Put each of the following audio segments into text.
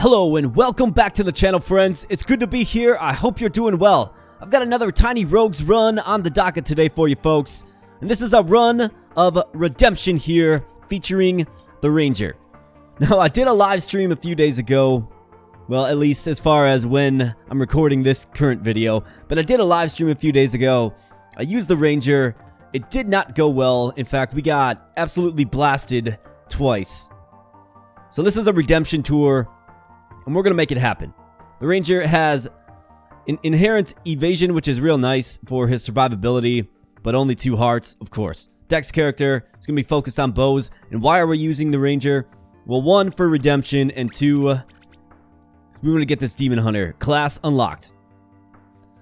Hello and welcome back to the channel, friends. It's good to be here. I hope you're doing well. I've got another TinyRogues run on the docket today for you folks. And this is a run of redemption here featuring the Ranger. Now, I did a live stream a few days ago. Well, at least as far as when I'm recording this current video. But I did a live stream a few days ago. I used the Ranger. It did not go well. In fact, we got absolutely blasted twice. So this is a redemption tour. And we're going to make it happen. The Ranger has an inherent evasion, which is real nice for his survivability, but only 2 hearts, of course. Dex character is going to be focused on bows. And why are we using the Ranger? Well, 1, for redemption, and 2, we want to get this Demon Hunter class unlocked.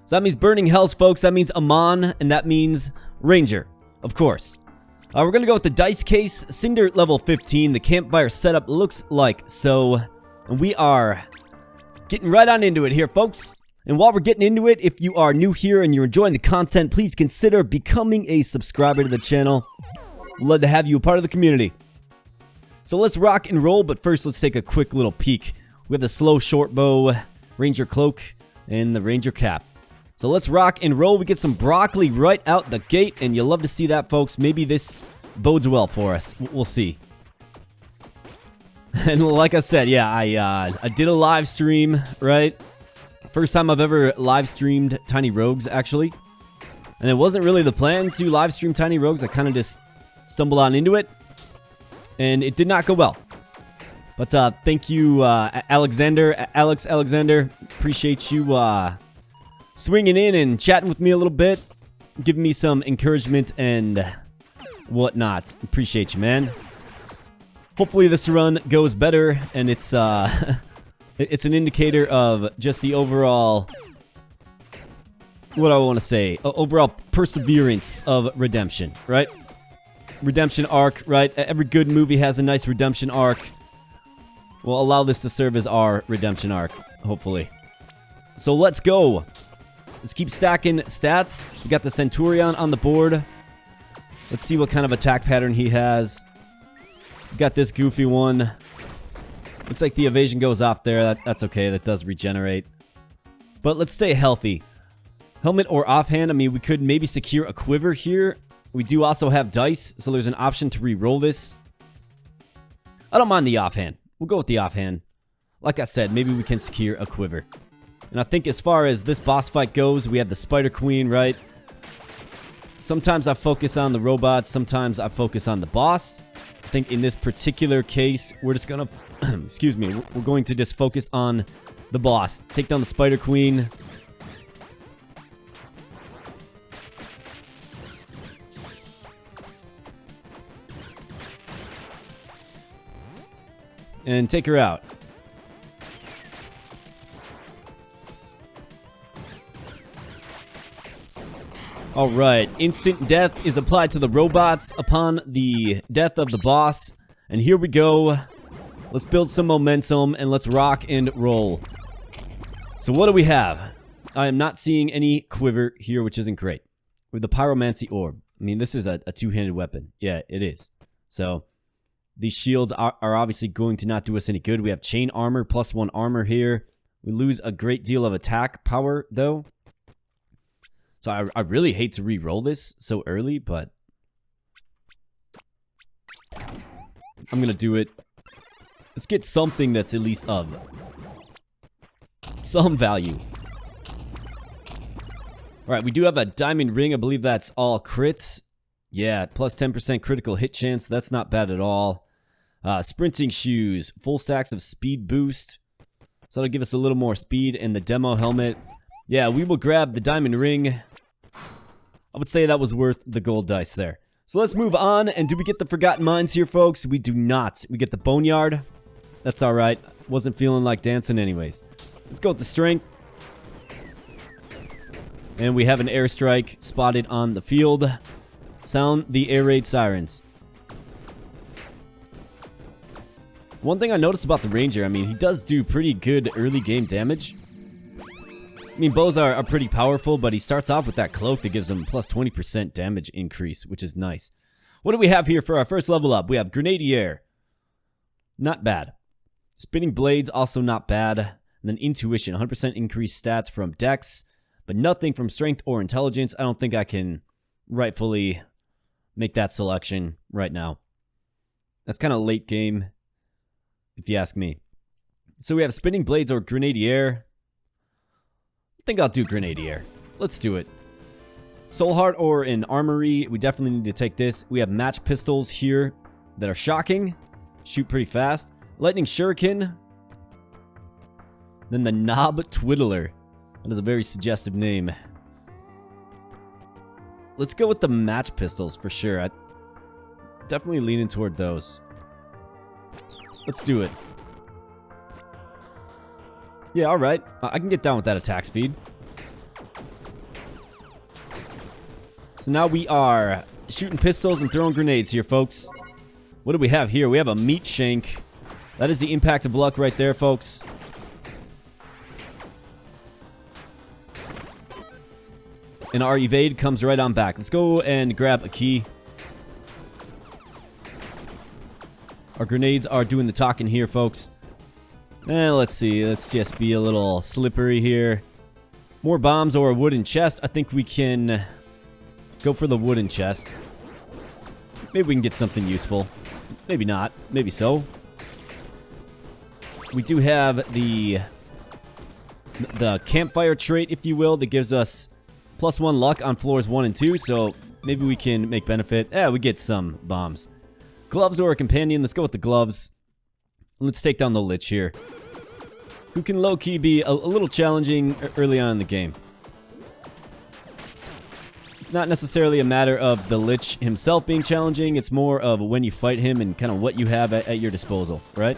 So that means Burning Hells, folks. That means Amon, and that means Ranger, of course. We're going to go with the dice case, Cinder level 15. The campfire setup looks like so. And we are getting right on into it here, folks. And while we're getting into it, if you are new here and you're enjoying the content, please consider becoming a subscriber to the channel. We'd love to have you a part of the community. So let's rock and roll, but first let's take a quick little peek. We have the slow short bow, Ranger cloak, and the Ranger cap. So let's rock and roll. We get some broccoli right out the gate, and you'll love to see that, folks. Maybe this bodes well for us. We'll see. And like I said, yeah, I did a live stream, right? First time I've ever live streamed TinyRogues, actually. And it wasn't really the plan to live stream TinyRogues. I kind of just stumbled on into it. And it did not go well. But thank you, Alex Alexander. Appreciate you swinging in and chatting with me a little bit. Giving me some encouragement and whatnot. Appreciate you, man. Hopefully this run goes better, and it's it's an indicator of just the overall, what I want to say, overall perseverance of redemption, right? Redemption arc, right? Every good movie has a nice redemption arc. We'll allow this to serve as our redemption arc, hopefully. So let's go. Let's keep stacking stats. We got the Centurion on the board. Let's see what kind of attack pattern he has. Got this goofy one. Looks like the evasion goes off there. That's okay. That does regenerate. But let's stay healthy. Helmet or offhand. I mean, we could maybe secure a quiver here. We do also have dice, so there's an option to re-roll this. I don't mind the offhand. We'll go with the offhand. Like I said, maybe we can secure a quiver. And I think as far as this boss fight goes, we have the Spider Queen, right? Sometimes I focus on the robots. Sometimes I focus on the boss. I think in this particular case, we're just gonna, excuse me, we're going to just focus on the boss. Take down the Spider Queen. And take her out. Alright, instant death is applied to the robots upon the death of the boss. And here we go. Let's build some momentum and let's rock and roll. So what do we have? I am not seeing any quiver here, which isn't great. With the Pyromancy Orb. I mean, this is a two-handed weapon. Yeah, it is. So, these shields are obviously going to not do us any good. We have chain armor, +1 armor here. We lose a great deal of attack power, though. So I really hate to re-roll this so early, but I'm going to do it. Let's get something that's at least of some value. Alright, we do have a diamond ring. I believe that's all crits. Yeah, plus 10% critical hit chance. That's not bad at all. Sprinting shoes. Full stacks of speed boost. So that'll give us a little more speed. And the demo helmet. Yeah, we will grab the diamond ring. I would say that was worth the gold dice there. So let's move on. And do we get the Forgotten Mines here, folks? We do not. We get the Boneyard. That's alright. Wasn't feeling like dancing anyways. Let's go with the Strength. And we have an airstrike spotted on the field. Sound the air raid sirens. One thing I noticed about the Ranger, I mean, he does do pretty good early game damage. I mean, bows are pretty powerful, but he starts off with that cloak that gives him plus 20% damage increase, which is nice. What do we have here for our first level up? We have Grenadier. Not bad. Spinning blades, also not bad. And then intuition, 100% increased stats from dex, but nothing from strength or intelligence. I don't think I can rightfully make that selection right now. That's kind of late game, if you ask me. So we have spinning blades or grenadier. I think I'll do grenadier. Let's do it. Soul heart or an armory. We definitely need to take this. We have match pistols here that are shocking. Shoot pretty fast. Lightning shuriken. Then the knob twiddler. That is a very suggestive name. Let's go with the match pistols for sure. I definitely leaning toward those. Let's do it. Yeah, alright. I can get down with that attack speed. So now we are shooting pistols and throwing grenades here, folks. What do we have here? We have a meat shank. That is the impact of luck right there, folks. And our evade comes right on back. Let's go and grab a key. Our grenades are doing the talking here, folks. And let's see. Let's just be a little slippery here. More bombs or a wooden chest. I think we can go for the wooden chest. Maybe we can get something useful. Maybe not. Maybe so. We do have the campfire trait, if you will, that gives us +1 luck on floors 1 and 2. So maybe we can make benefit. Yeah, we get some bombs. Gloves or a companion. Let's go with the gloves. Let's take down the Lich here, who can low-key be a little challenging early on in the game. It's not necessarily a matter of the Lich himself being challenging. It's more of when you fight him and kind of what you have at your disposal, right?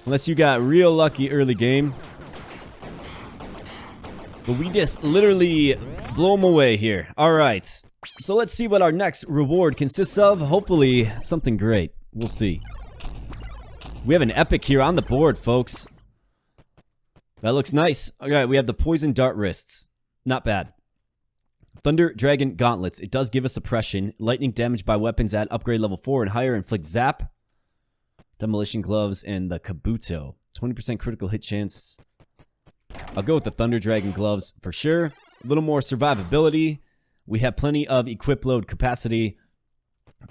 Unless you got real lucky early game. But we just literally blow them away here. All right. So let's see what our next reward consists of. Hopefully something great. We'll see. We have an epic here on the board, folks. That looks nice. All right, we have the poison dart wrists. Not bad. Thunder Dragon Gauntlets. It does give us suppression. Lightning damage by weapons at upgrade level 4 and higher. Inflict zap. Demolition gloves and the Kabuto. 20% critical hit chance. I'll go with the Thunder Dragon gloves for sure. A little more survivability. We have plenty of equip load capacity.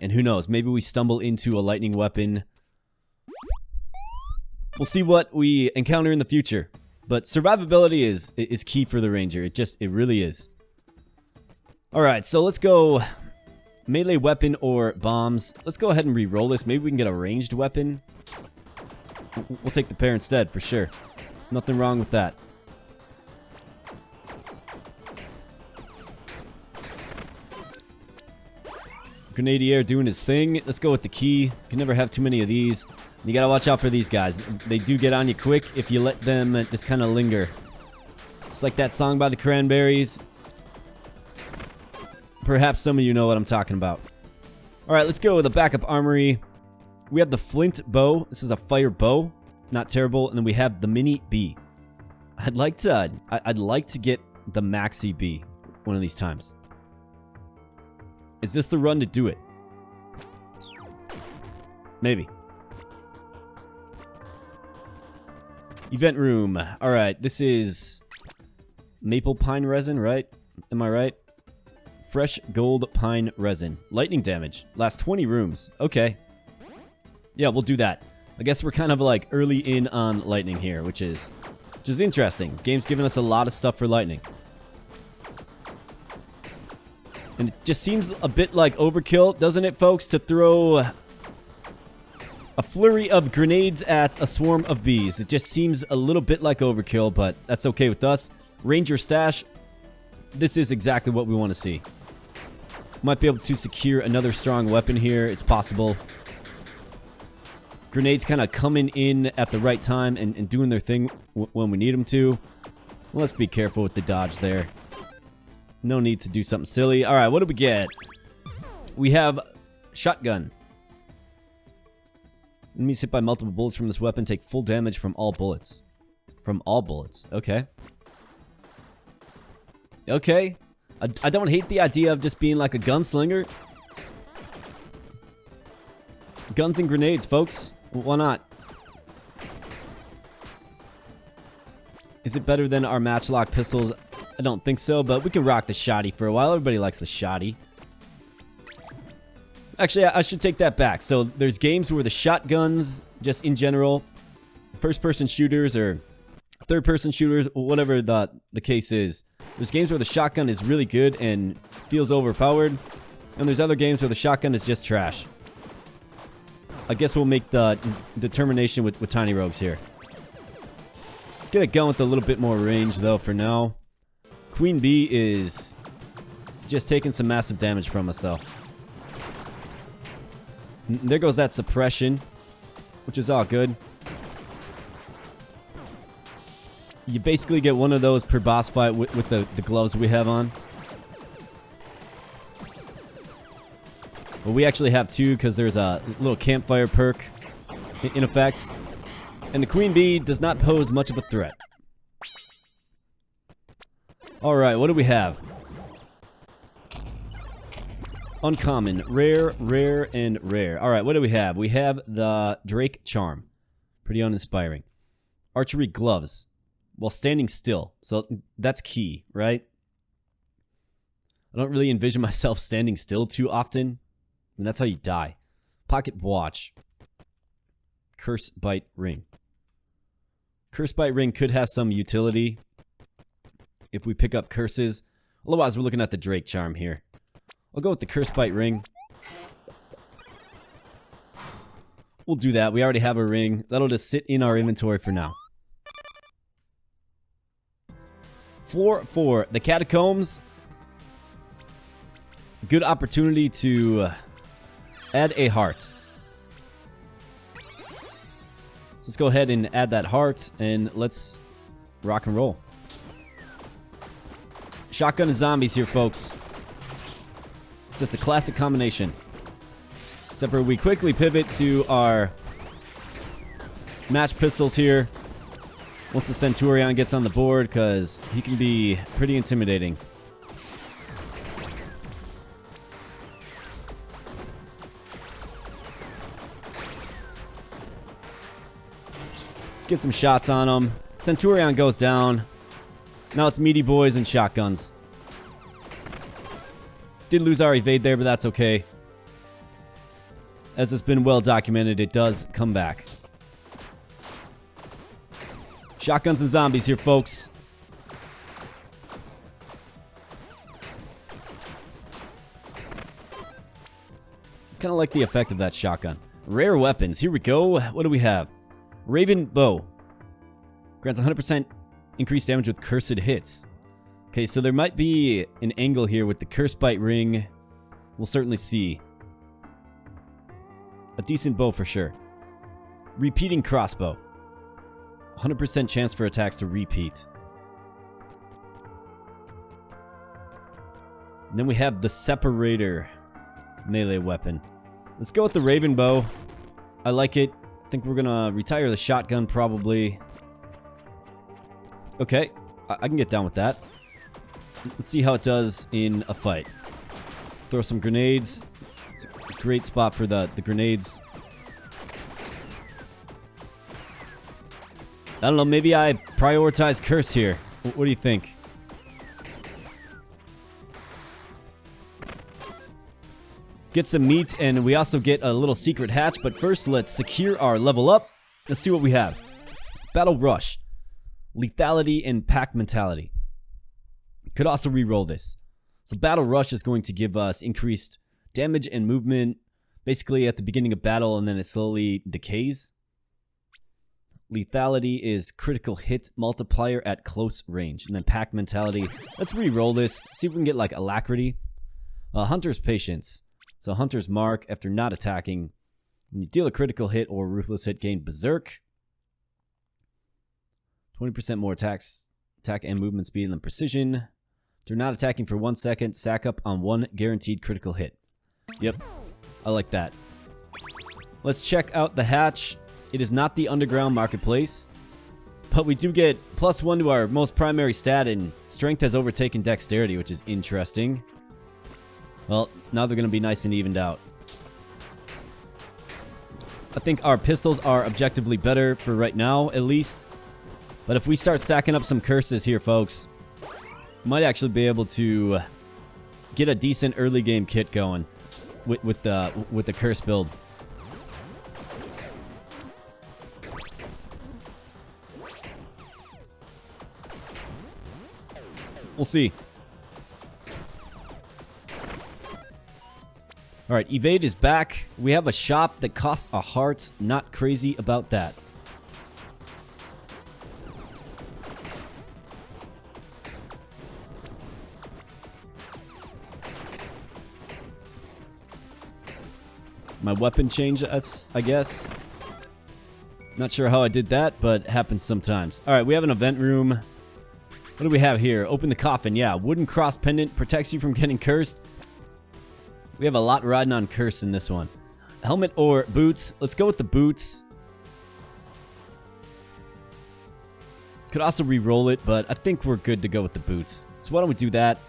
And who knows, maybe we stumble into a lightning weapon. We'll see what we encounter in the future. But survivability is key for the Ranger. It really is. Alright, so let's go melee weapon or bombs. Let's go ahead and re-roll this. Maybe we can get a ranged weapon. We'll take the pair instead, for sure. Nothing wrong with that. Grenadier doing his thing. Let's go with the key. You can never have too many of these. You gotta watch out for these guys. They do get on you quick if you let them just kind of linger. It's like that song by the Cranberries. Perhaps some of you know what I'm talking about. Alright, let's go with the backup armory. We have the flint bow. This is a fire bow. Not terrible. And then we have the mini bee. I'd like to get the maxi bee one of these times. Is this the run to do it? Maybe. Event room. Alright, this is maple pine resin, right? Am I right? Fresh gold pine resin. Lightning damage. Last 20 rooms. Okay. Yeah, we'll do that. I guess we're kind of like early in on lightning here, which is interesting. Game's giving us a lot of stuff for lightning. And it just seems a bit like overkill, doesn't it, folks, to throw a flurry of grenades at a swarm of bees. It just seems a little bit like overkill, but that's okay with us. Ranger stash. This is exactly what we want to see. Might be able to secure another strong weapon here. It's possible. Grenades kind of coming in at the right time and doing their thing when we need them to. Let's be careful with the dodge there. No need to do something silly. All right, what do we get? We have shotgun. Enemies hit by multiple bullets from this weapon take full damage from all bullets. From all bullets. Okay. Okay. I don't hate the idea of just being like a gunslinger. Guns and grenades, folks. Why not? Is it better than our matchlock pistols? I don't think so, but we can rock the shotty for a while. Everybody likes the shotty. Actually, I should take that back. So there's games where the shotguns, just in general, first-person shooters or third-person shooters, whatever the case is. There's games where the shotgun is really good and feels overpowered. And there's other games where the shotgun is just trash. I guess we'll make the determination with TinyRogues here. Let's get it going with a little bit more range, though, for now. Queen Bee is just taking some massive damage from us, though. There goes that suppression, which is all good. You basically get one of those per boss fight with the gloves we have on. Well, we actually have two because there's a little campfire perk in effect. And the Queen Bee does not pose much of a threat. Alright, what do we have? Uncommon, rare, rare, and rare. Alright, what do we have? We have the Drake Charm. Pretty uninspiring. Archery gloves. While standing still. So that's key, right? I don't really envision myself standing still too often. And that's how you die. Pocket watch. Curse bite ring. Curse bite ring could have some utility if we pick up curses. Otherwise, we're looking at the Drake Charm here. I'll go with the curse bite ring. We'll do that. We already have a ring. That'll just sit in our inventory for now. Floor 4, the catacombs. Good opportunity to add a heart. Let's go ahead and add that heart and let's rock and roll. Shotgun and zombies here, folks. It's just a classic combination. Except for we quickly pivot to our match pistols here once the Centurion gets on the board, because he can be pretty intimidating. Let's get some shots on him. Centurion goes down. Now it's meaty boys and shotguns. Did lose our evade there, but that's okay. As it's been well documented, it does come back. Shotguns and zombies here, folks. Kind of like the effect of that shotgun. Rare weapons. Here we go. What do we have? Raven bow. Grants 100% increased damage with cursed hits. Okay, so there might be an angle here with the curse bite ring. We'll certainly see. A decent bow for sure. Repeating crossbow. 100% chance for attacks to repeat. And then we have the separator melee weapon. Let's go with the Raven bow. I like it. I think we're gonna retire the shotgun probably. Okay, I can get down with that. Let's see how it does in a fight. Throw some grenades. It's a great spot for the grenades. I don't know, maybe I prioritize curse here. What do you think? Get some meat, and we also get a little secret hatch. But first, let's secure our level up. Let's see what we have. Battle Rush. Lethality and Pack Mentality. Could also re-roll this. So Battle Rush is going to give us increased damage and movement basically at the beginning of battle, and then it slowly decays. Lethality is critical hit multiplier at close range. And then Pack Mentality. Let's re-roll this. See if we can get like Alacrity. Hunter's Patience. So Hunter's Mark after not attacking. When you deal a critical hit or ruthless hit, gain Berserk. 20% more attack and movement speed than precision. After not attacking for 1 second, stack up on 1 guaranteed critical hit. Yep, I like that. Let's check out the hatch. It is not the underground marketplace. But we do get +1 to our most primary stat, and strength has overtaken dexterity, which is interesting. Well, now they're going to be nice and evened out. I think our pistols are objectively better for right now, at least. But if we start stacking up some curses here, folks, we might actually be able to get a decent early game kit going with the curse build. We'll see. Alright, evade is back. We have a shop that costs a heart. Not crazy about that. My weapon change, I guess. Not sure how I did that, but it happens sometimes. Alright, we have an event room. What do we have here? Open the coffin. Yeah, wooden cross pendant protects you from getting cursed. We have a lot riding on curse in this one. Helmet or boots? Let's go with the boots. Could also re-roll it, but I think we're good to go with the boots. So why don't we do that?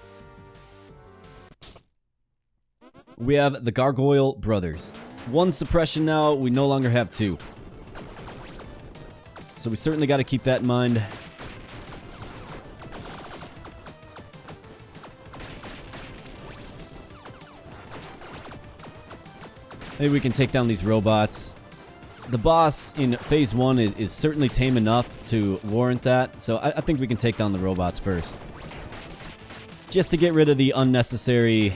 We have the Gargoyle Brothers. 1 suppression now. We no longer have 2. So we certainly got to keep that in mind. Maybe we can take down these robots. The boss in phase 1 is certainly tame enough to warrant that. So I think we can take down the robots first. Just to get rid of the unnecessary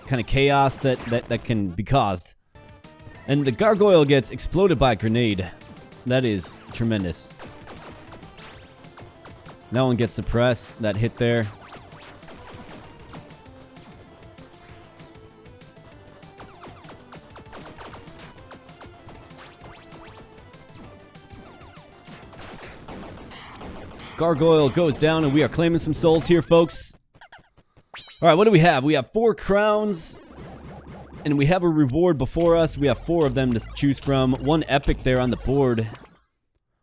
kind of chaos that can be caused. And the gargoyle gets exploded by a grenade. That is tremendous. That one gets suppressed. That hit there. Gargoyle goes down, and we are claiming some souls here, folks. Alright, what do we have? We have 4 crowns, and we have a reward before us. We have 4 of them to choose from. 1 epic there on the board.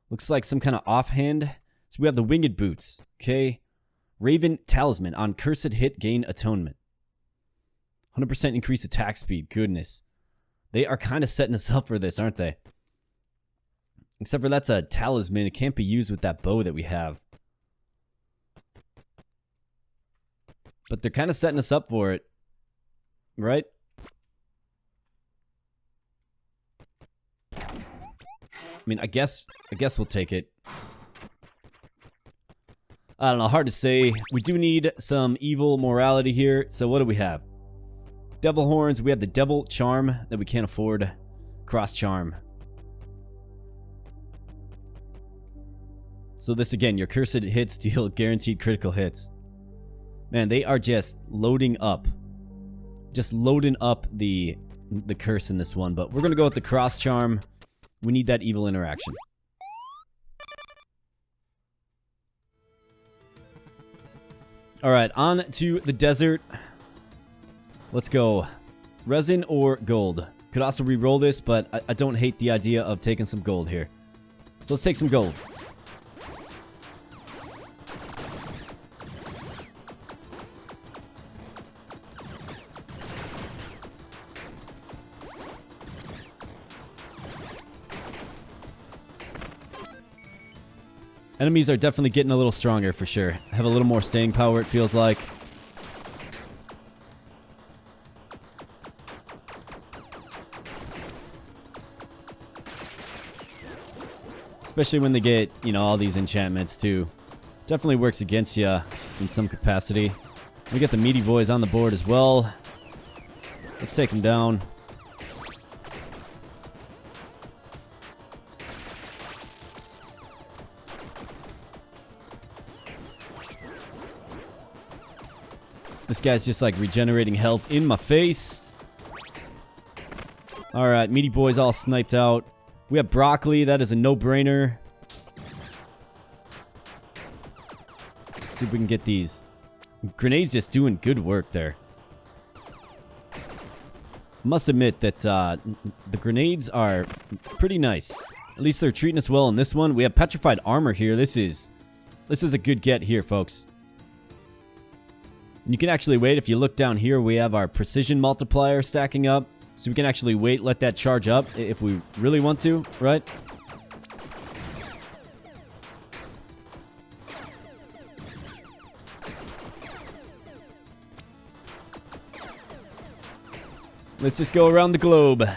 Looks like some kind of offhand. So we have the winged boots. Okay. Raven talisman. On cursed hit, gain atonement. 100% increased attack speed. Goodness. They are kind of setting us up for this, aren't they? Except for that's a talisman. It can't be used with that bow that we have. But they're kind of setting us up for it. Right? I mean, I guess we'll take it. I don't know, hard to say. We do need some evil morality here. So what do we have? Devil horns. We have the devil charm that we can't afford. Cross charm. So this again, your cursed hits deal guaranteed critical hits. Man, they are just loading up. Just loading up the curse in this one. But we're going to go with the cross charm. We need that evil interaction. Alright, on to the desert. Let's go. Resin or gold? Could also re-roll this, but I don't hate the idea of taking some gold here. So let's take some gold. Enemies are definitely getting a little stronger for sure. Have a little more staying power, it feels like. Especially when they get, you know, all these enchantments too. Definitely works against you in some capacity. We get the meaty boys on the board as well. Let's take them down. This guy's just like regenerating health in my face. Alright, meaty boys all sniped out. We have broccoli. That is a no-brainer. See if we can get these. Grenades just doing good work there. Must admit that the grenades are pretty nice. At least they're treating us well in this one. We have petrified armor here. This is a good get here, folks. And you can actually wait. If you look down here, we have our precision multiplier stacking up. So we can actually wait, let that charge up if we really want to, right? Let's just go around the globe.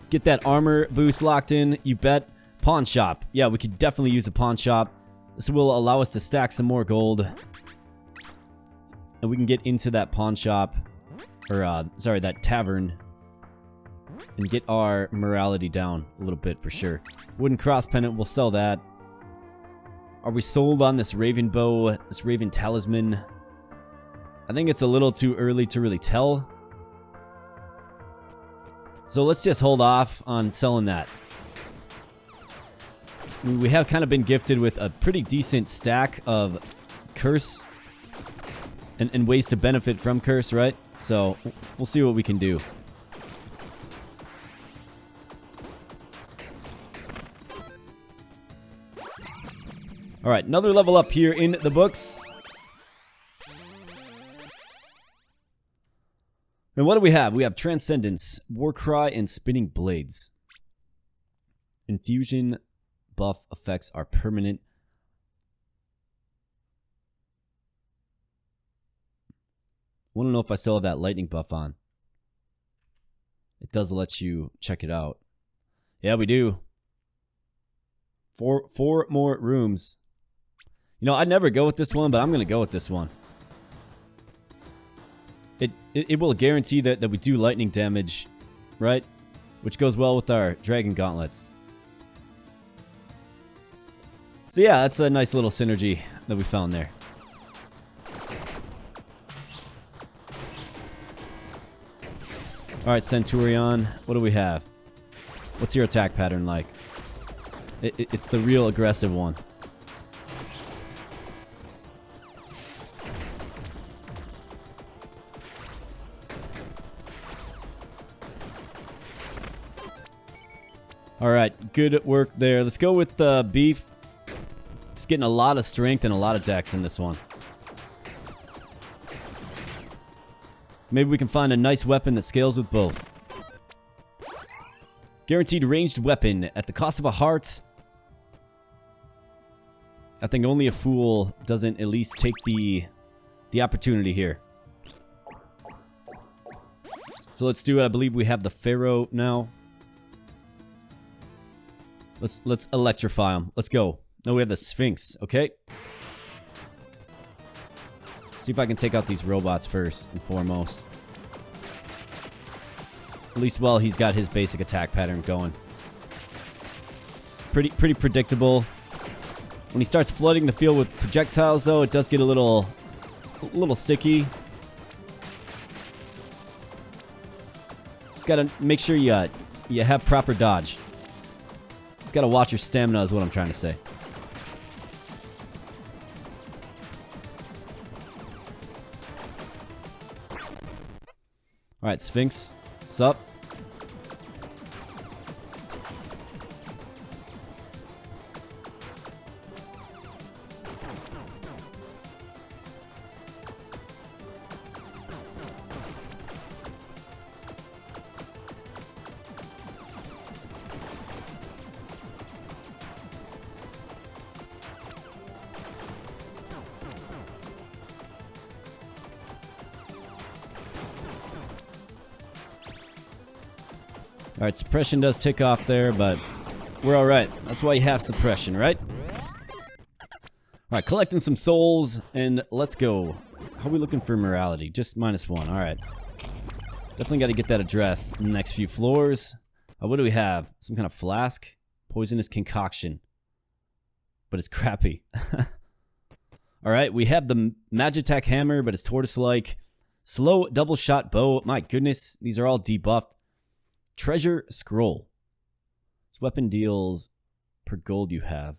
Get that armor boost locked in, you bet. Pawn shop. Yeah, we could definitely use a pawn shop. This will allow us to stack some more gold. And we can get into that pawn shop. Or, sorry, that tavern. And get our morality down a little bit for sure. Wooden cross pendant, we'll sell that. Are we sold on this raven bow, this raven talisman? I think it's a little too early to really tell. So let's just hold off on selling that. We have kind of been gifted with a pretty decent stack of curse and ways to benefit from curse, right? So we'll see what we can do. All right, another level up here in the books. And what do we have? We have Transcendence, Warcry, and Spinning Blades. Infusion buff effects are permanent. I want to know if I still have that lightning buff on. It does let you check it out. Yeah, we do. Four more rooms. You know, I'd never go with this one, but I'm going to go with this one. It will guarantee that we do lightning damage, right? Which goes well with our dragon gauntlets. So yeah, that's a nice little synergy that we found there. Alright, Centurion, what do we have? What's your attack pattern like? It's the real aggressive one. Alright, good work there. Let's go with Beef. It's getting a lot of strength and a lot of dex in this one. Maybe we can find a nice weapon that scales with both. Guaranteed ranged weapon at the cost of a heart. I think only a fool doesn't at least take the opportunity here. So let's do it. I believe we have the Pharaoh now. Let's electrify him. Let's go. No, we have the Sphinx. Okay. See if I can take out these robots first and foremost. At least while he's got his basic attack pattern going. Pretty predictable. When he starts flooding the field with projectiles, though, it does get a little sticky. Just gotta make sure you have proper dodge. Just gotta watch your stamina is what I'm trying to say. Alright, Sphinx. What's up? Alright, suppression does tick off there, but we're alright. That's why you have suppression, right? Alright, collecting some souls, and let's go. How are we looking for morality? Just -1. Alright. Definitely got to get that addressed in the next few floors. What do we have? Some kind of flask? Poisonous concoction. But it's crappy. Alright, we have the Magitech hammer, but it's tortoise-like. Slow double shot bow. My goodness, these are all debuffed. Treasure scroll. This weapon deals per gold you have.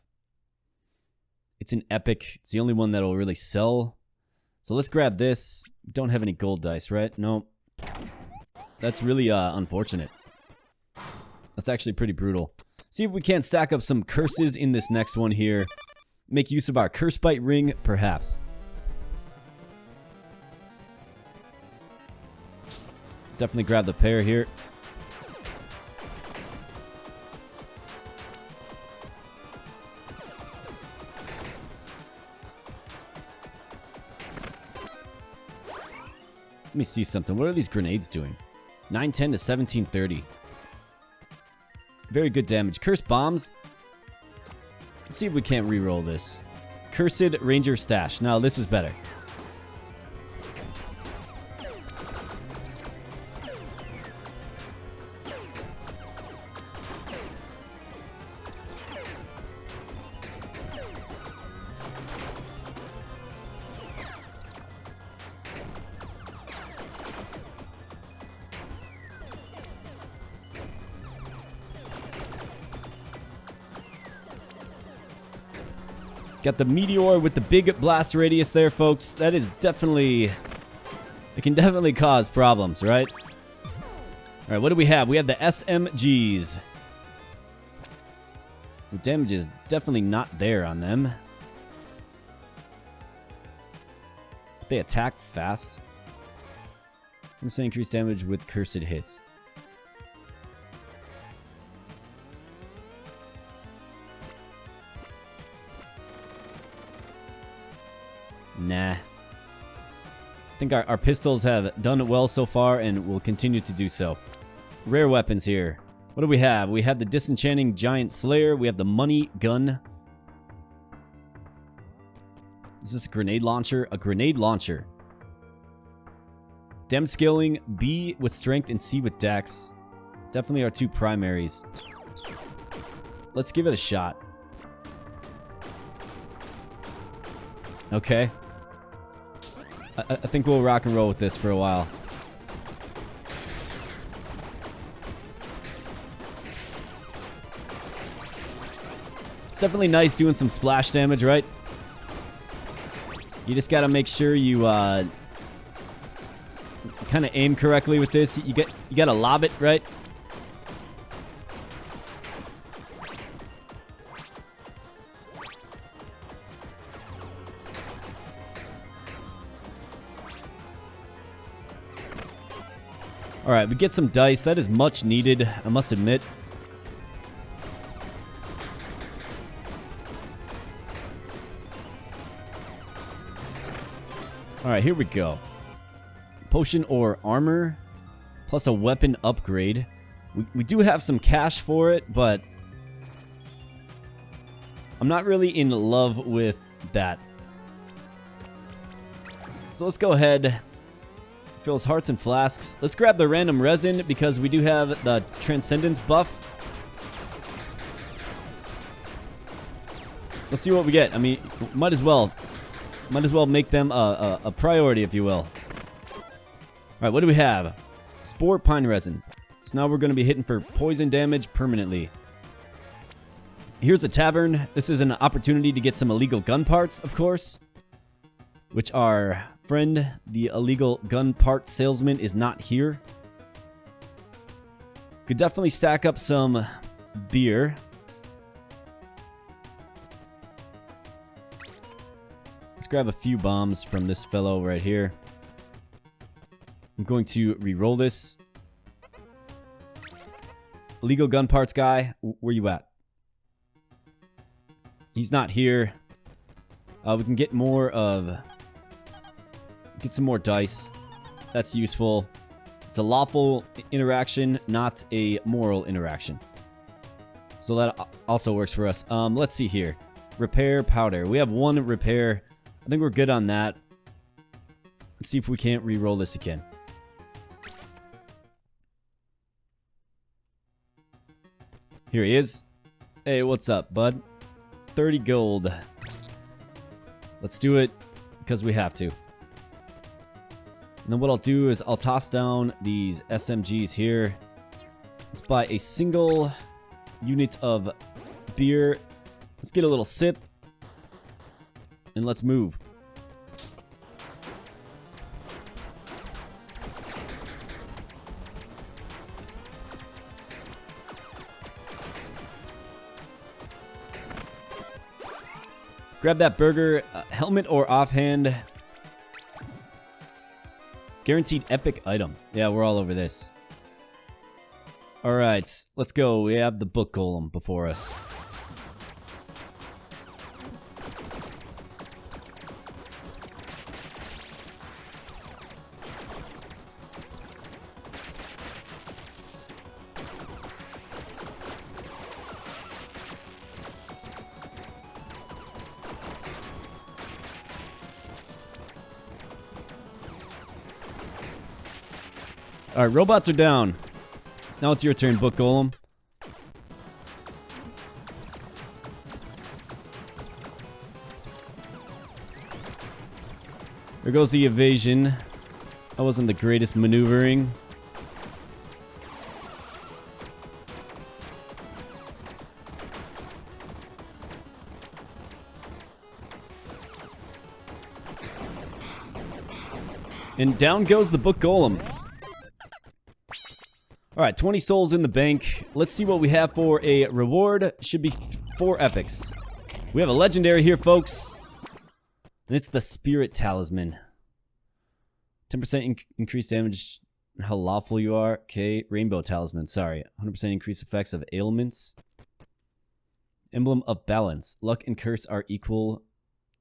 It's an epic. It's the only one that'll really sell. So let's grab this. Don't have any gold dice, right? No. That's really unfortunate. That's actually pretty brutal. See if we can't stack up some curses in this next one here. Make use of our curse bite ring, perhaps. Definitely grab the pair here. Let me see something. What are these grenades doing? 910 to 1730. Very good damage. Cursed bombs. Let's see if we can't reroll this. Cursed Ranger Stash. Now this is better. Got the meteor with the big blast radius there, folks. That is definitely... It can definitely cause problems, right? Alright, what do we have? We have the SMGs. The damage is definitely not there on them. They attack fast. I'm saying increased damage with cursed hits. Nah. I think our pistols have done well so far and will continue to do so. Rare weapons here. What do we have? We have the Disenchanting Giant Slayer. We have the Money Gun. Is this a grenade launcher? A grenade launcher. Dem scaling, B with strength and C with dex. Definitely our two primaries. Let's give it a shot. Okay. I think we'll rock and roll with this for a while. It's definitely nice doing some splash damage, right? You just gotta make sure you kind of aim correctly with this. You gotta lob it, right? Alright, we get some dice. That is much needed, I must admit. Alright, here we go. Potion or armor, plus a weapon upgrade. We do have some cash for it, but I'm not really in love with that. So let's go ahead. Fills hearts and flasks. Let's grab the random resin because we do have the transcendence buff. Let's see what we get. I mean, might as well make them a priority, if you will. All right, what do we have? Spore pine resin. So now we're going to be hitting for poison damage permanently. Here's a tavern. This is an opportunity to get some illegal gun parts, of course, which our friend, the illegal gun part salesman, is not here. Could definitely stack up some beer. Let's grab a few bombs from this fellow right here. I'm going to re-roll this. Illegal gun parts guy, where you at? He's not here. We can get more of... Get some more dice. That's useful. It's a lawful interaction, not a moral interaction. So that also works for us. Let's see here. Repair powder. We have one repair. I think we're good on that. Let's see if we can't re-roll this again. Here he is. Hey, what's up, bud? 30 gold. Let's do it because we have to. And then what I'll do is I'll toss down these SMGs here. Let's buy a single unit of beer. Let's get a little sip. And let's move. Grab that burger. Helmet or offhand. Guaranteed epic item. Yeah, we're all over this. Alright, let's go. We have the book golem before us. Alright, robots are down. Now it's your turn, book golem. There goes the evasion. That wasn't the greatest maneuvering. And down goes the book golem. Alright, 20 souls in the bank. Let's see what we have for a reward. Should be 4 epics. We have a legendary here, folks. And it's the Spirit Talisman. 10% increased damage. How lawful you are. Okay, Rainbow Talisman. Sorry. 100% increased effects of ailments. Emblem of Balance. Luck and curse are equal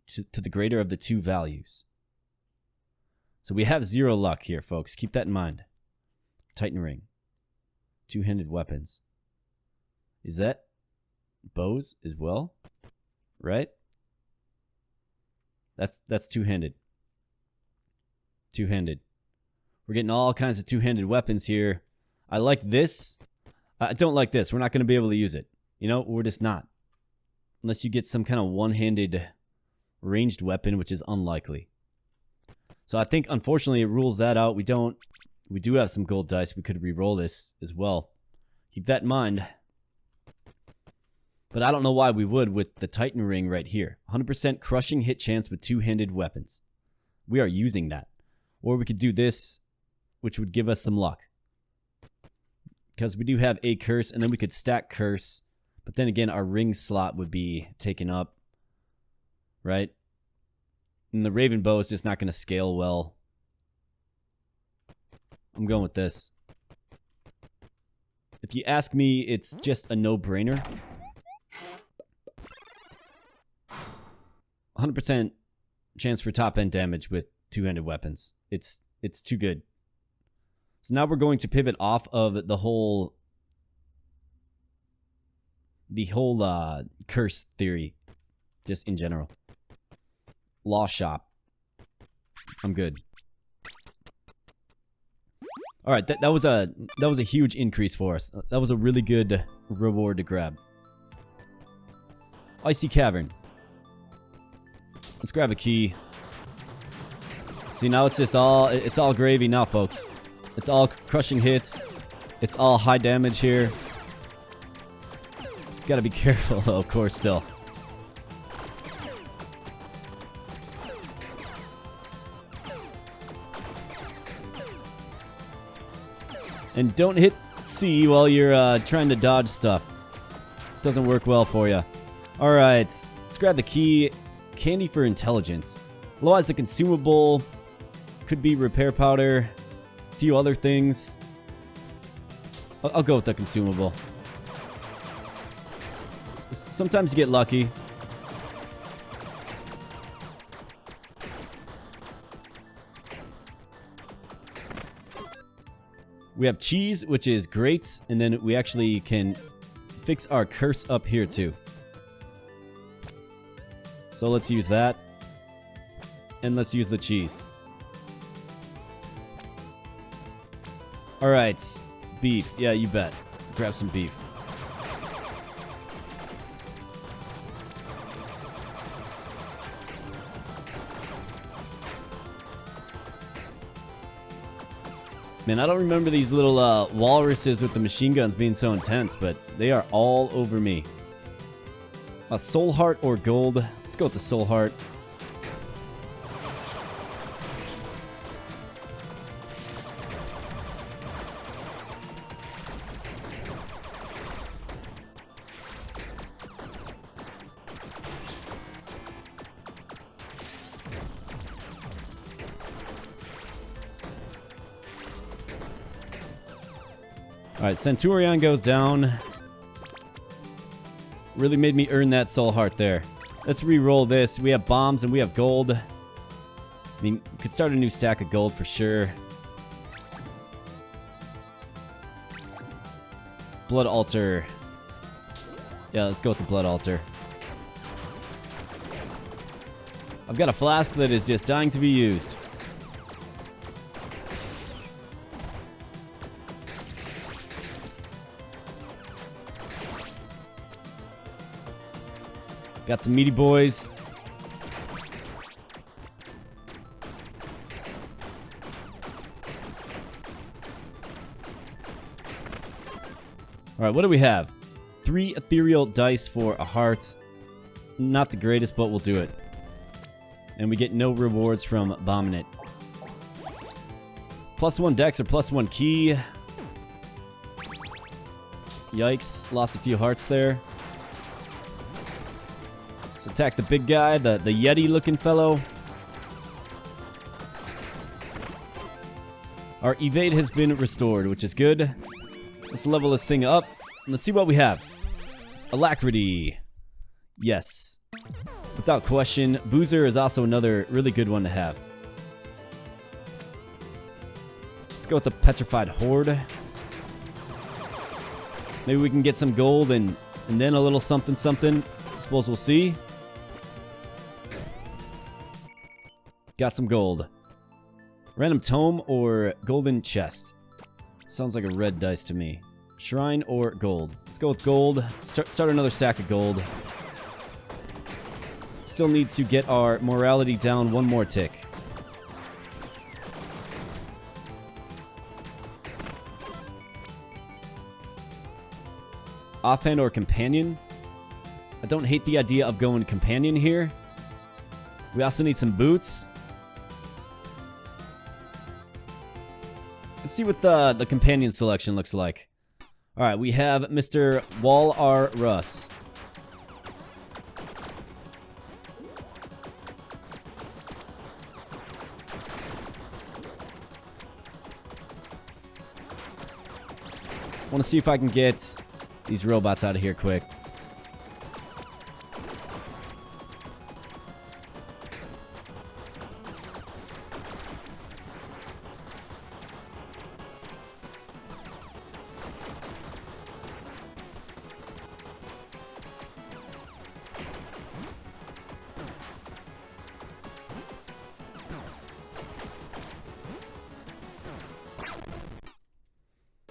to the greater of the 2 values. So we have 0 luck here, folks. Keep that in mind. Titan Ring. 2-handed weapons. Is that bows as well? Right? That's 2-handed. 2-handed. We're getting all kinds of 2-handed weapons here. I like this. I don't like this. We're not going to be able to use it. You know, we're just not. Unless you get some kind of one-handed ranged weapon, which is unlikely. So I think, unfortunately, it rules that out. We do have some gold dice. We could re-roll this as well. Keep that in mind. But I don't know why we would with the Titan Ring right here. 100% crushing hit chance with 2-handed weapons. We are using that. Or we could do this, which would give us some luck. Because we do have a curse, and then we could stack curse. But then again, our ring slot would be taken up. Right? And the Raven Bow is just not going to scale well. I'm going with this. If you ask me, it's just a no-brainer. 100% chance for top-end damage with 2-handed weapons. It's too good. So now we're going to pivot off of the whole curse theory, just in general. Law shop. I'm good. All right, that was a huge increase for us. That was a really good reward to grab. Icy Cavern. Let's grab a key. See, now it's all gravy now, folks. It's all crushing hits. It's all high damage here. Just gotta be careful, though, of course, still. And don't hit C while you're trying to dodge stuff. Doesn't work well for you. Alright, let's grab the key. Candy for intelligence. Otherwise, the consumable could be repair powder. A few other things. I'll go with the consumable. Sometimes you get lucky. We have cheese, which is great, and then we actually can fix our curse up here too. So let's use that. And let's use the cheese. Alright, beef. Yeah, you bet. Grab some beef. Man, I don't remember these little walruses with the machine guns being so intense, but they are all over me. A soul heart or gold? Let's go with the soul heart. Alright, Centurion goes down. Really made me earn that soul heart there. Let's re-roll this. We have bombs and we have gold. I mean, we could start a new stack of gold for sure. Blood altar. Yeah, let's go with the blood altar. I've got a flask that is just dying to be used. Got some meaty boys. Alright, what do we have? 3 ethereal dice for a heart. Not the greatest, but we'll do it. And we get no rewards from bombing it. +1 dex or +1 key. Yikes, lost a few hearts there. Let's attack the big guy, the Yeti looking fellow. Our evade has been restored, which is good. Let's level this thing up. Let's see what we have. Alacrity. Yes. Without question. Boozer is also another really good one to have. Let's go with the Petrified Horde. Maybe we can get some gold and then a little something something. I suppose we'll see. Got some gold. Random tome or golden chest? Sounds like a red dice to me. Shrine or gold? Let's go with gold. Start another stack of gold. Still need to get our morality down one more tick. Offhand or companion? I don't hate the idea of going companion here. We also need some boots. Let's see what the companion selection looks like. Alright, we have Mr. Wall R. Russ. I want to see if I can get these robots out of here quick.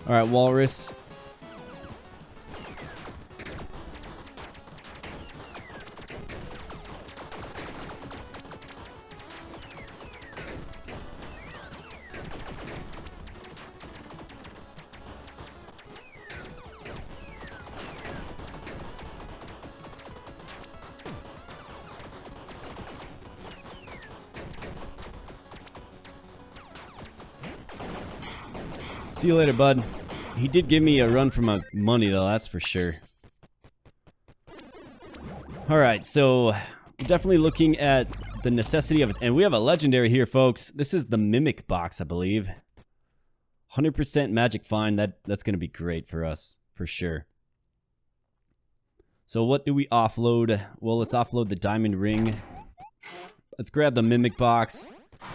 Alright, Walrus. See you later, bud. He did give me a run for my money, though, that's for sure. Alright, so definitely looking at the necessity of it. And we have a legendary here, folks. This is the Mimic box, I believe. 100% magic find. That's going to be great for us, for sure. So what do we offload? Well, let's offload the diamond ring. Let's grab the Mimic box.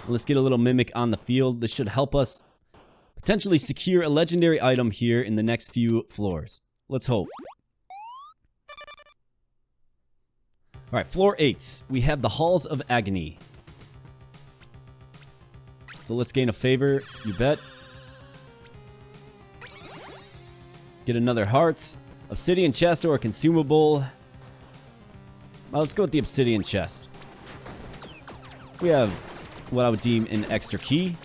Let's get a little Mimic on the field. This should help us potentially secure a legendary item here in the next few floors. Let's hope. Alright, floor 8. We have the Halls of Agony. So let's gain a favor, you bet. Get another heart. Obsidian chest or a consumable. Well, let's go with the obsidian chest. We have what I would deem an extra key.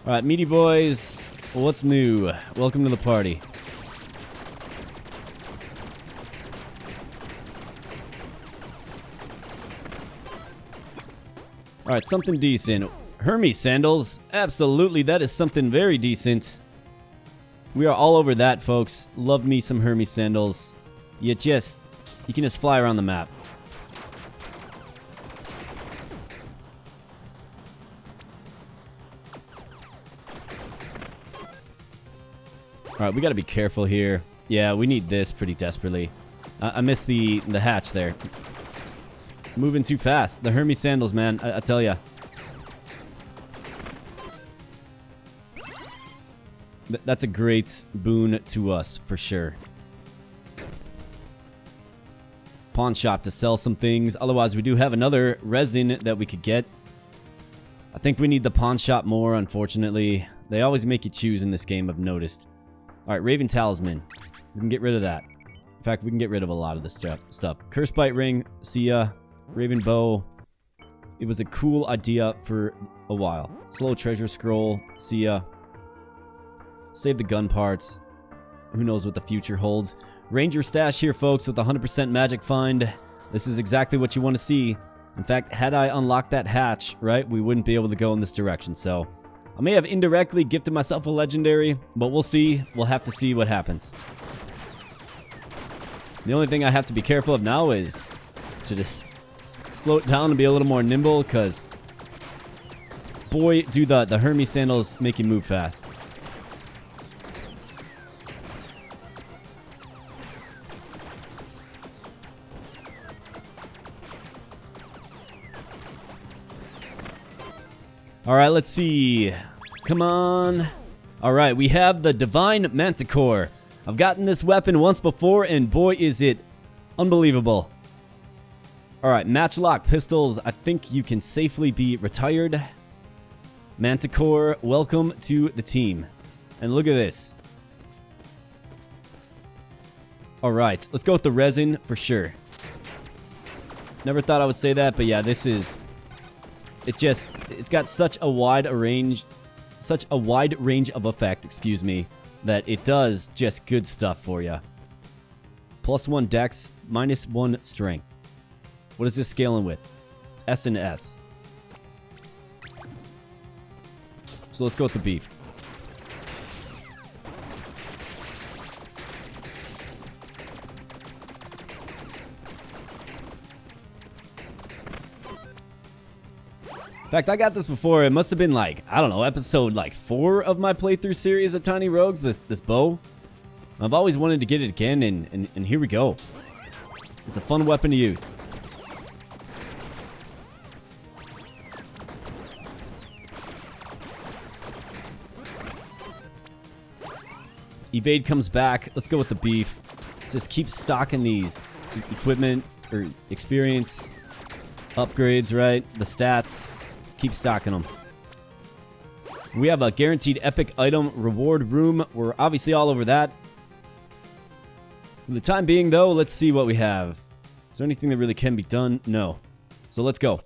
Alright, meaty boys, what's new? Welcome to the party. Alright, something decent. Hermes sandals. Absolutely, that is something very decent. We are all over that, folks. Love me some Hermes sandals. You can just fly around the map. Alright, we gotta be careful here. Yeah, we need this pretty desperately. I missed the hatch there. Moving too fast. The Hermes sandals, man. I tell ya. That's a great boon to us, for sure. Pawn shop to sell some things. Otherwise, we do have another resin that we could get. I think we need the pawn shop more, unfortunately. They always make you choose in this game, I've noticed. Alright, Raven Talisman. We can get rid of that. In fact, we can get rid of a lot of this stuff. Curse Bite Ring. See ya. Raven Bow. It was a cool idea for a while. Slow Treasure Scroll. See ya. Save the gun parts. Who knows what the future holds. Ranger Stash here, folks, with 100% magic find. This is exactly what you want to see. In fact, had I unlocked that hatch, right, we wouldn't be able to go in this direction. So, I may have indirectly gifted myself a legendary, but we'll see. We'll have to see what happens. The only thing I have to be careful of now is to just slow it down and be a little more nimble, because boy, do the Hermes sandals make you move fast. Alright, let's see. Come on. Alright, we have the Divine Manticore. I've gotten this weapon once before, and boy, is it unbelievable. Alright, matchlock pistols. I think you can safely be retired. Manticore, welcome to the team. And look at this. Alright, let's go with the resin for sure. Never thought I would say that, but yeah, this is... It's got such a wide range of effect, excuse me, that it does just good stuff for you. +1 dex, -1 strength. What is this scaling with? S and S. So let's go with the beef. In fact, I got this before. It must have been like, I don't know, episode like 4 of my playthrough series of TinyRogues, this bow. I've always wanted to get it again, and here we go. It's a fun weapon to use. Evade comes back. Let's go with the beef. Let's just keep stocking these equipment or experience upgrades, right? The stats. Keep stocking them. We have a guaranteed epic item reward room. We're obviously all over that. For the time being, though, let's see what we have. Is there anything that really can be done? No. So let's go.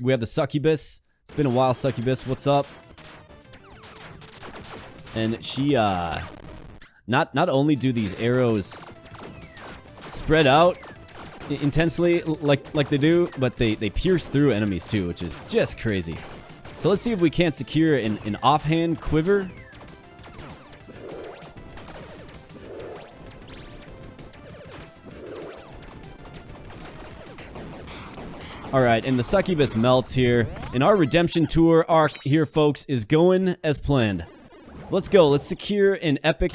We have the Succubus. It's been a while, Succubus. What's up? And she, not only do these arrows spread out intensely like they do, but they pierce through enemies too, which is just crazy. So let's see if we can't secure an offhand quiver. Alright, and the Succubus melts here. And our redemption tour arc here, folks, is going as planned. Let's go. Let's secure an epic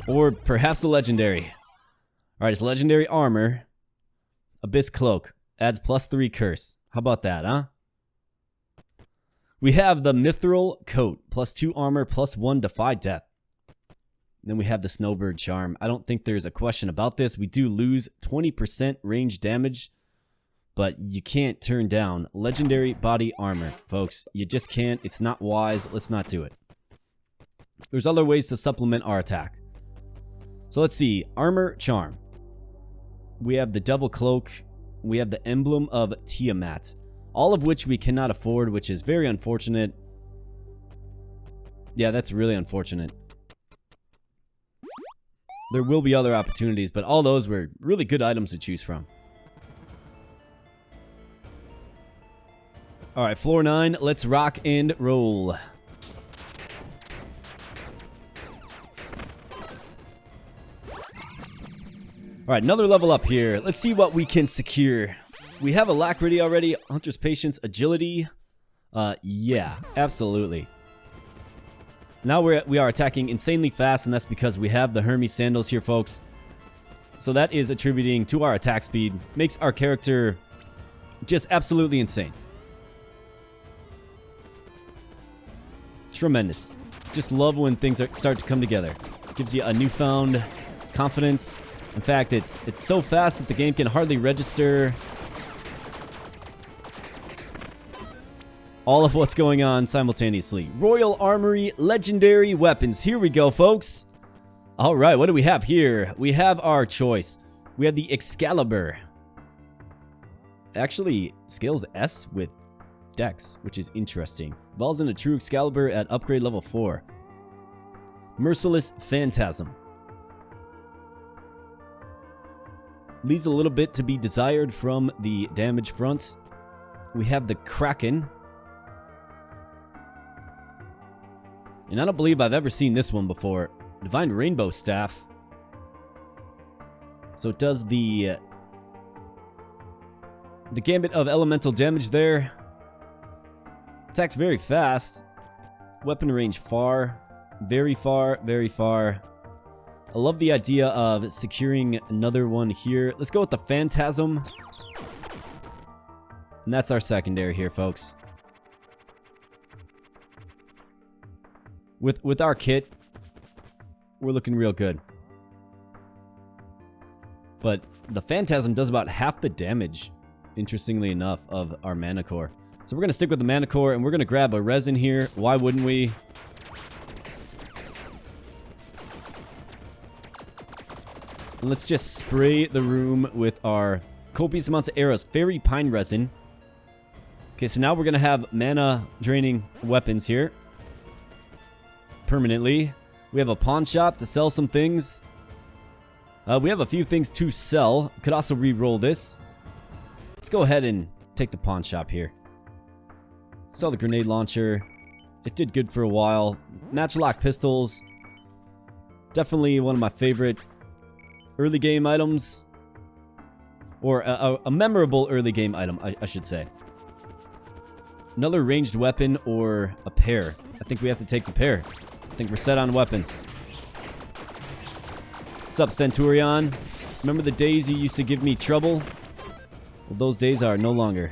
or perhaps a legendary. Alright, it's legendary armor. Abyss Cloak. Adds +3 curse. How about that, huh? We have the Mithril Coat. +2 armor, +1 defy death. And then we have the Snowbird Charm. I don't think there's a question about this. We do lose 20% range damage, but you can't turn down legendary body armor, folks. You just can't. It's not wise. Let's not do it. There's other ways to supplement our attack. So let's see. Armor Charm. We have the Devil Cloak. We have the Emblem of Tiamat. All of which we cannot afford, which is very unfortunate. Yeah, that's really unfortunate. There will be other opportunities, but all those were really good items to choose from. Alright, floor 9. Let's rock and roll. Alright, another level up here. Let's see what we can secure. We have alacrity already. Hunter's patience, agility. Yeah, absolutely. Now we are attacking insanely fast, and that's because we have the Hermes sandals here, folks. So that is attributing to our attack speed. Makes our character just absolutely insane. Tremendous. Just love when things start to come together. Gives you a newfound confidence. In fact, it's so fast that the game can hardly register all of what's going on simultaneously. Royal Armory, legendary weapons. Here we go, folks. All right, what do we have here? We have our choice. We have the Excalibur. Actually, scales S with Dex, which is interesting. Evolves into true Excalibur at upgrade level 4. Merciless Phantasm. Leaves a little bit to be desired from the damage front. We have the Kraken. And I don't believe I've ever seen this one before. Divine Rainbow Staff. So it does the gambit of elemental damage there. Attacks very fast. Weapon range far. Very far, very far. I love the idea of securing another one here. Let's go with the Phantasm. And that's our secondary here, folks. With our kit, we're looking real good. But the Phantasm does about half the damage, interestingly enough, of our mana core. So we're going to stick with the mana core, and we're going to grab a resin here. Why wouldn't we? And let's just spray the room with our copious amounts of arrows. Fairy Pine Resin. Okay, so now we're going to have mana draining weapons here. Permanently. We have a pawn shop to sell some things. We have a few things to sell. Could also re-roll this. Let's go ahead and take the pawn shop here. Sell the grenade launcher. It did good for a while. Matchlock pistols. Definitely one of my favorite early game items. Or a memorable early game item, I should say. Another ranged weapon or a pair. I think we have to take the pair. I think we're set on weapons. What's up, Centurion? Remember the days you used to give me trouble? Well, those days are no longer.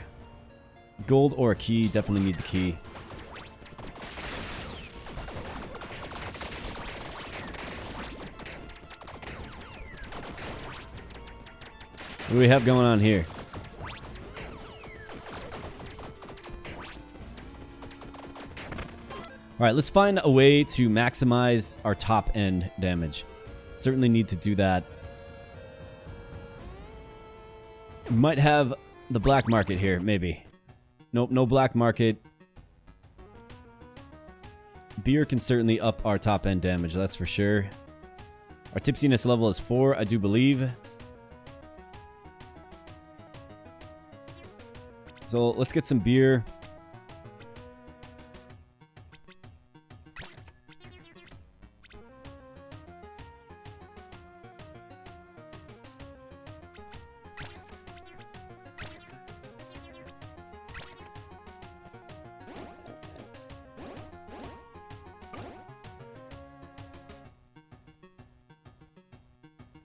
Gold or a key. Definitely need the key. What do we have going on here? Alright, let's find a way to maximize our top end damage. Certainly need to do that. We might have the black market here, maybe. Nope, no black market. Beer can certainly up our top end damage, that's for sure. Our tipsiness level is 4, I do believe. So let's get some beer.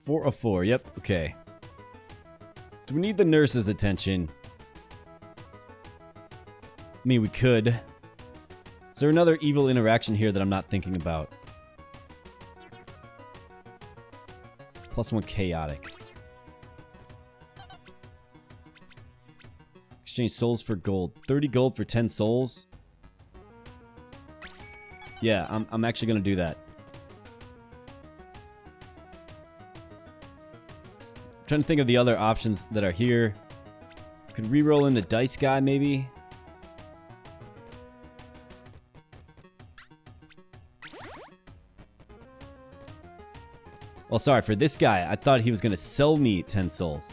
Four of 4, yep, okay. Do we need the nurse's attention? I mean, we could. Is there another evil interaction here that I'm not thinking about? +1 chaotic. Exchange souls for gold. 30 gold for 10 souls. Yeah, I'm actually going to do that. I'm trying to think of the other options that are here. Could reroll into Dice Guy, maybe? Well, sorry, for this guy, I thought he was going to sell me 10 souls.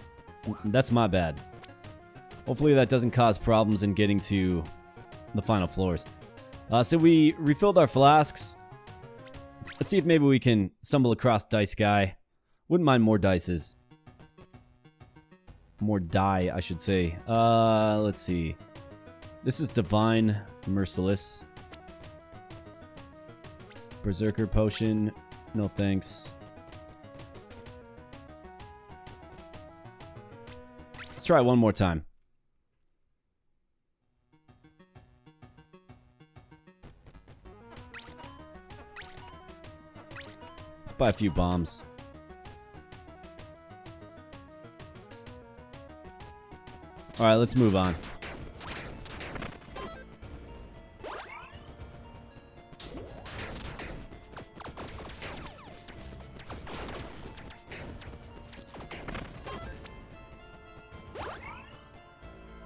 That's my bad. Hopefully that doesn't cause problems in getting to the final floors. So we refilled our flasks. Let's see if maybe we can stumble across Dice Guy. Wouldn't mind more dices. More dye, I should say. Let's see. This is Divine Merciless. Berserker Potion. No thanks. Let's try it one more time. Let's buy a few bombs. Alright, let's move on.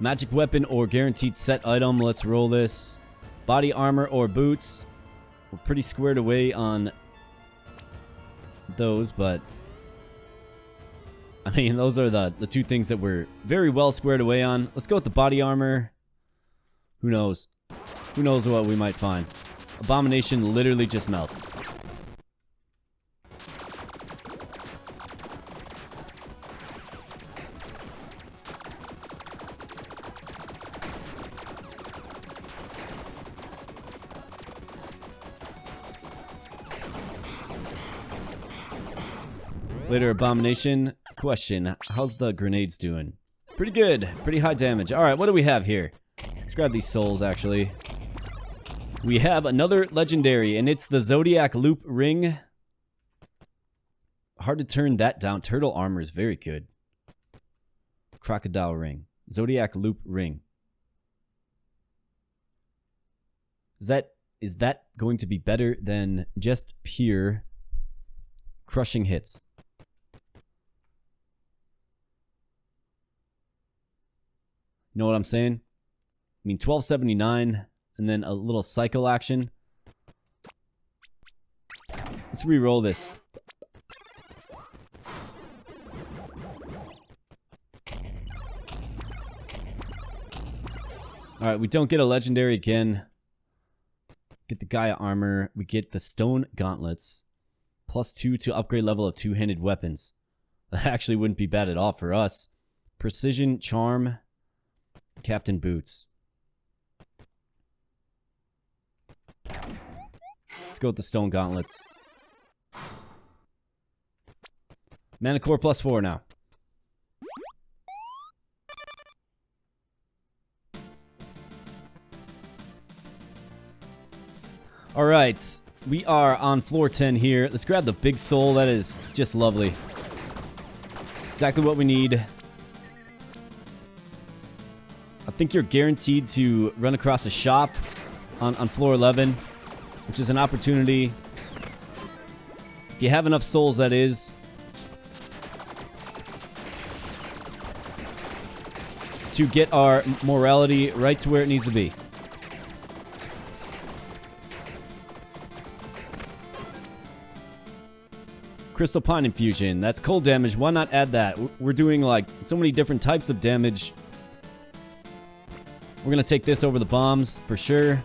Magic weapon or guaranteed set item. Let's roll this. Body armor or boots. We're pretty squared away on those, but I mean, those are the two things that we're very well squared away on. Let's go with the body armor. Who knows? Who knows what we might find? Abomination literally just melts. Later, Abomination. Question, how's the grenades doing? Pretty good. Pretty high damage. Alright, what do we have here? Let's grab these souls, actually. We have another legendary, and it's the Zodiac Loop Ring. Hard to turn that down. Turtle armor is very good. Crocodile Ring. Zodiac Loop Ring. Is that going to be better than just pure crushing hits? You know what I'm saying? I mean, 1279 and then a little cycle action. Let's re-roll this. Alright, we don't get a legendary again. Get the Gaia armor. We get the stone gauntlets. +2 to upgrade level of two-handed weapons. That actually wouldn't be bad at all for us. Precision charm. Captain Boots. Let's go with the stone gauntlets. Mana core +4 now. Alright, we are on floor 10 here. Let's grab the big soul. That is just lovely. Exactly what we need. I think you're guaranteed to run across a shop on floor 11, which is an opportunity. If you have enough souls, that is. To get our morality right to where it needs to be. Crystal Pine Infusion. That's cold damage. Why not add that? We're doing like so many different types of damage. We're going to take this over the bombs for sure.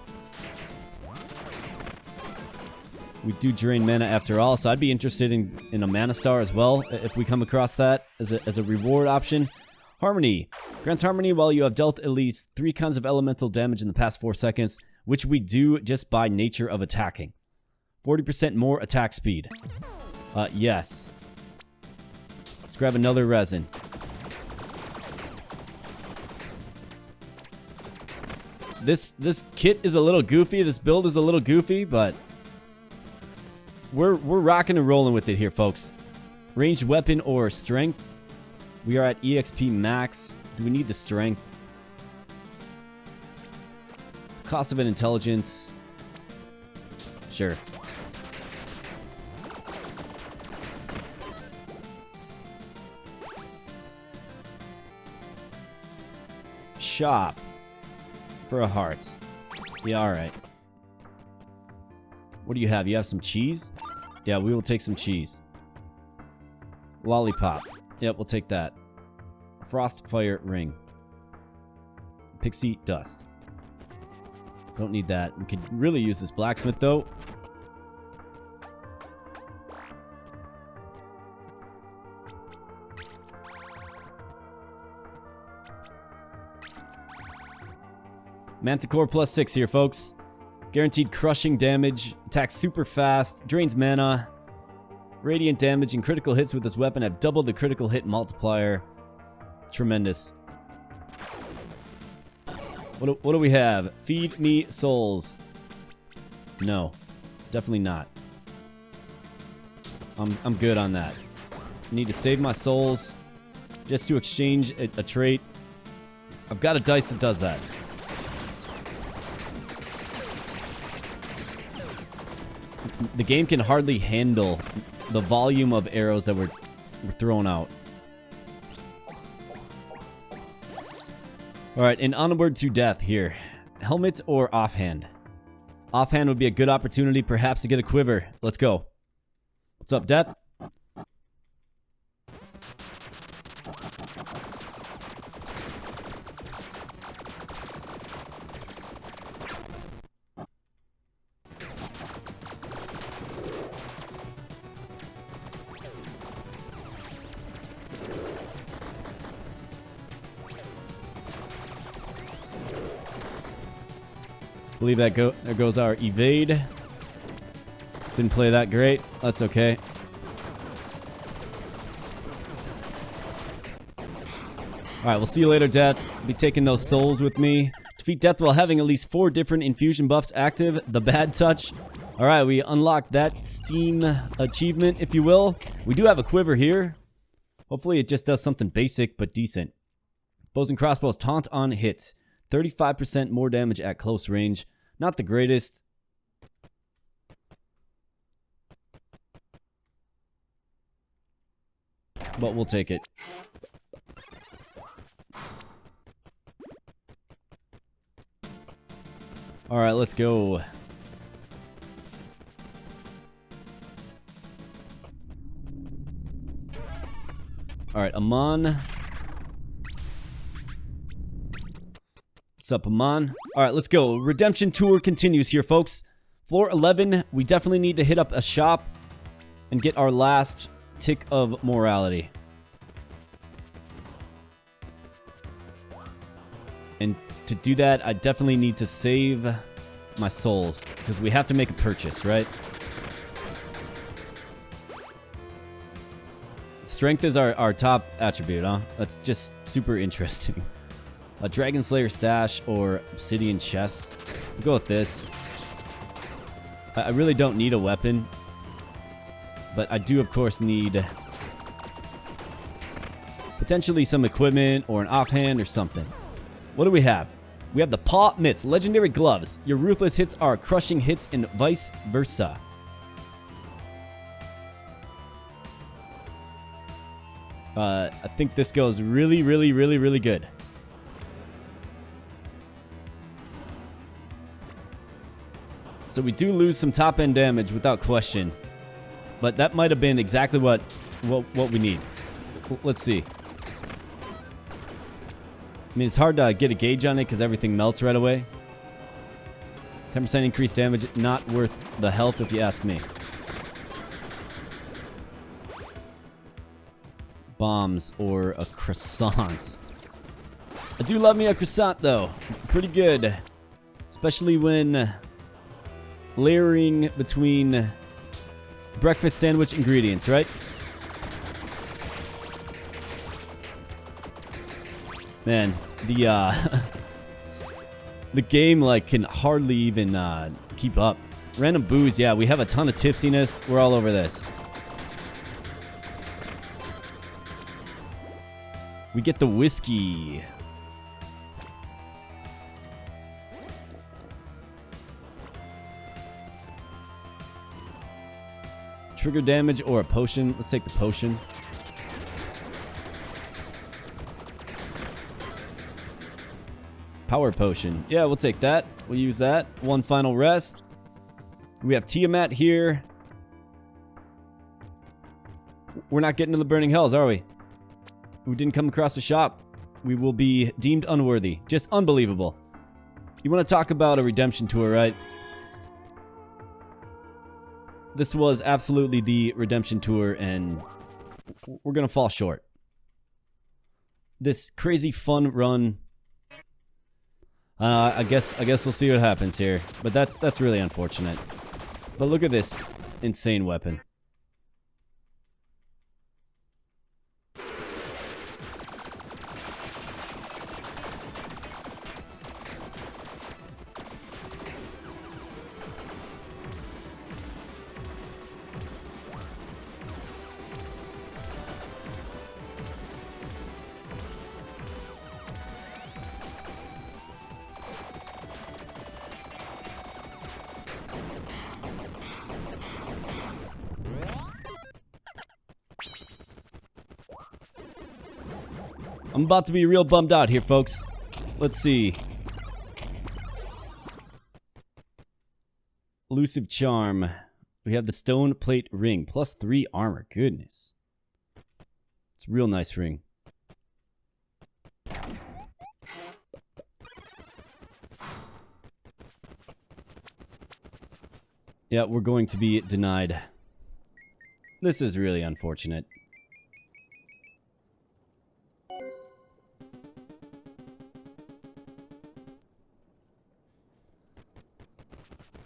We do drain mana after all, so I'd be interested in a mana star as well if we come across that as a reward option. Harmony. Grants harmony while you have dealt at least 3 kinds of elemental damage in the past 4 seconds, which we do just by nature of attacking. 40% more attack speed. Yes. Let's grab another resin. This kit is a little goofy. This build is a little goofy, but we're rocking and rolling with it here, folks. Ranged weapon or strength. We are at EXP max. Do we need the strength? Cost of an intelligence. Sure. Shop. For a heart. Yeah, alright. What do you have? You have some cheese? Yeah, we will take some cheese. Lollipop. Yep, we'll take that. Frostfire ring. Pixie dust. Don't need that. We could really use this blacksmith, though. Manticore +6 here, folks. Guaranteed crushing damage. Attacks super fast. Drains mana. Radiant damage and critical hits with this weapon have doubled the critical hit multiplier. Tremendous. What do we have? Feed me souls. No. Definitely not. I'm good on that. Need to save my souls just to exchange a trait. I've got a dice that does that. The game can hardly handle the volume of arrows that we're throwing out. Alright, and onward to death here. Helmet or offhand? Offhand would be a good opportunity perhaps to get a quiver. Let's go. What's up, Death? Believe that there goes our evade. Didn't play that great. That's okay. Alright, we'll see you later, Death. Be taking those souls with me. Defeat Death while having at least 4 different infusion buffs active. The bad touch. Alright, we unlocked that Steam achievement, if you will. We do have a quiver here. Hopefully it just does something basic but decent. Bows and crossbows taunt on hits. 35% more damage at close range. Not the greatest. But we'll take it. Alright, let's go. Alright, Amon. What's up, Amon? Alright, let's go. Redemption tour continues here, folks. Floor 11, we definitely need to hit up a shop and get our last tick of morality. And to do that, I definitely need to save my souls, because we have to make a purchase, right? Strength is our top attribute, huh? That's just super interesting. A Dragon Slayer stash or obsidian chest. We'll go with this. I really don't need a weapon, but I do, of course, need potentially some equipment or an offhand or something. What do we have? We have the Paw Mitts, legendary gloves. Your ruthless hits are crushing hits and vice versa. I think this goes really, really, really, really good. So we do lose some top-end damage without question. But that might have been exactly what we need. Let's see. I mean, it's hard to get a gauge on it because everything melts right away. 10% increased damage, not worth the health if you ask me. Bombs or a croissant. I do love me a croissant, though. Pretty good. Especially when layering between breakfast sandwich ingredients, right? Man, the the game like can hardly even keep up. Random booze, yeah, we have a ton of tipsiness. We're all over this. We get the whiskey. Trigger damage or a potion. Let's take the potion. Power potion. Yeah, we'll take that. We'll use that. One final rest. We have Tiamat here. We're not getting to the burning hells, are we? We didn't come across a shop. We will be deemed unworthy. Just unbelievable. You want to talk about a redemption tour, right? This was absolutely the redemption tour, and we're going to fall short. This crazy fun run I guess we'll see what happens here. But that's really unfortunate. But look at this insane weapon. I'm about to be real bummed out here, folks. Let's see. Elusive Charm. We have the Stone Plate Ring. +3 armor. Goodness. It's a real nice ring. Yeah, we're going to be denied. This is really unfortunate.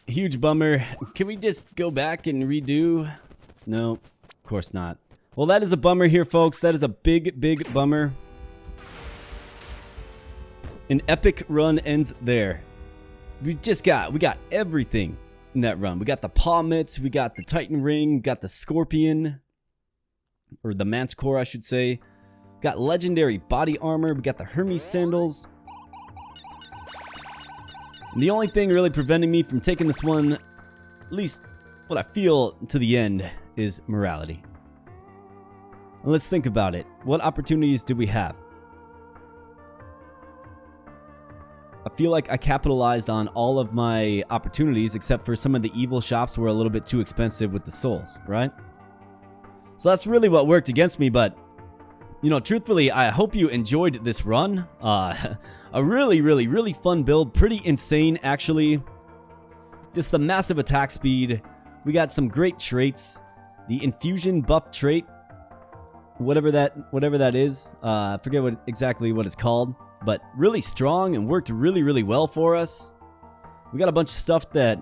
Huge bummer. Can we just go back and redo? No, of course not. Well, that is a bummer here, folks. That is a big, big bummer. An epic run ends there. We got everything in that run. We got the paw mitts, we got the Titan ring, we got the scorpion, or the manticore, I should say. Got legendary body armor, we got the Hermes sandals. And the only thing really preventing me from taking this one, at least what I feel to the end, is morality. And let's think about it. What opportunities do we have? I feel like I capitalized on all of my opportunities except for some of the evil shops were a little bit too expensive with the souls, right? So that's really what worked against me, but you know, truthfully, I hope you enjoyed this run. A really fun build. Pretty insane, actually. Just the massive attack speed. We got some great traits. The infusion buff trait. Whatever that is. I forget exactly what it's called. But really strong and worked really well for us. We got a bunch of stuff that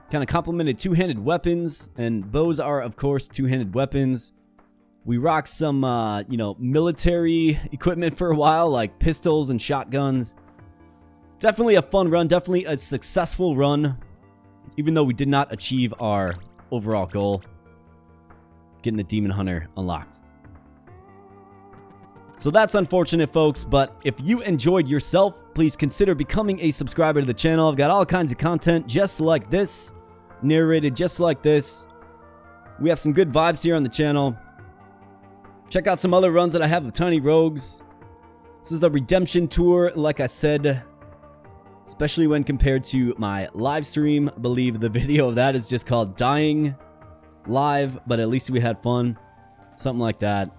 kind of complemented two-handed weapons. And bows are, of course, two-handed weapons. We rocked some, you know, military equipment for a while, like pistols and shotguns. Definitely a fun run, definitely a successful run, even though we did not achieve our overall goal, getting the Demon Hunter unlocked. So that's unfortunate, folks, but if you enjoyed yourself, please consider becoming a subscriber to the channel. I've got all kinds of content just like this, narrated just like this. We have some good vibes here on the channel. Check out some other runs that I have of TinyRogues. This is a redemption tour, like I said, especially when compared to my live stream. I believe the video of that is just called Dying Live, but at least we had fun. Something like that.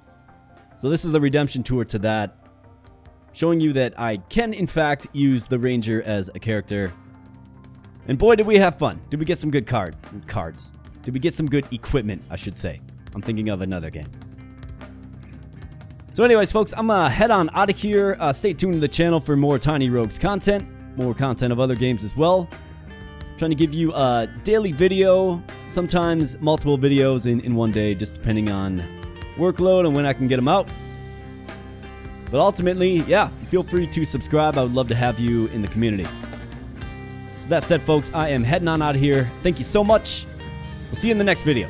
So this is the redemption tour to that, showing you that I can, in fact, use the Ranger as a character. And boy, did we have fun. Did we get some good cards? Did we get some good equipment, I should say. I'm thinking of another game. So anyways, folks, I'm going to head on out of here. Stay tuned to the channel for more TinyRogues content. More content of other games as well. I'm trying to give you a daily video. Sometimes multiple videos in one day, just depending on workload and when I can get them out. But ultimately, yeah, feel free to subscribe. I would love to have you in the community. So that said, folks, I am heading on out of here. Thank you so much. We'll see you in the next video.